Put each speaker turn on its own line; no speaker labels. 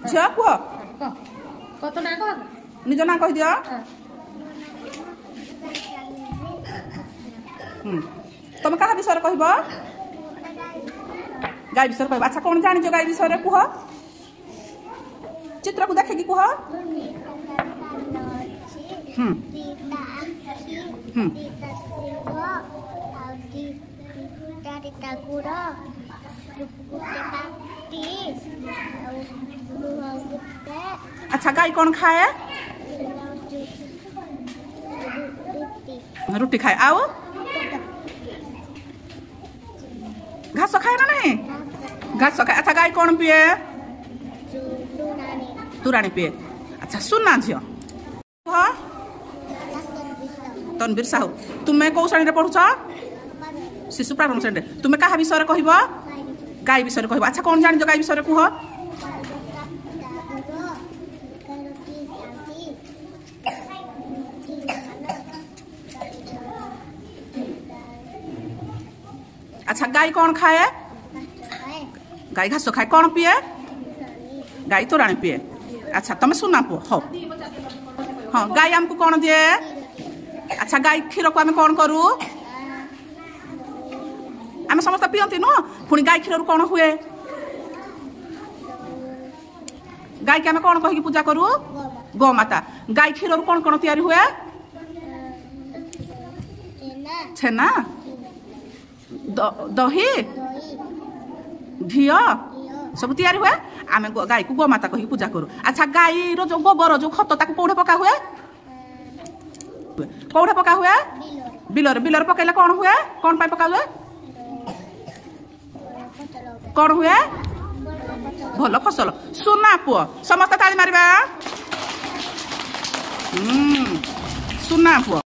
झियो कुह
कत ना कह
निज ना कह दियो तुम क्या विषय कहब गाय विषय कह अच्छा कौन जान गाय विषय कुह चित्र को देखे कुह अच्छा गाय कौन खाए रुटी खाए आओ घास खाए ना नहीं घास खाए अच्छा गाय कौन पिए तुराणी पिए अच्छा सुनना झियो तनवीर साहू तुम्हें कौ श्रेणी पढ़ुच शिशु प्रारंभ श्रेणी तुम्हें क्या विषय कहब गाय विषय कहब अच्छा कौन जान गाय विषय कुह अच्छा गाय कौन खाए गाय घास खाए कौन पिए गाय तोराणी पिए अच्छा तुम सुना पु हो हाँ गाय आमको कौन दिए अच्छा गाय क्षीर को आम कौन करूँ आम समस्त पियंती नुह पुणी गाय क्षीर कौन हुए गाय के आम कौन कही पूजा करूँ गौमाता गाय क्षीर कौन कौन तैयारी हुए छेना दही घी सब तैयारी हुए आम गाय को गोमाता कही पूजा करूँ अच्छा गाय रो गोबर जो खत ताको कौड़े पका हुए कौड़े पका हुए बिलर बिलर पकैले कौन हुए कौन पाई पका हुए कौन हुए भल फसल सुना पुओ समस्त ताली मारिबा सुना पुओ।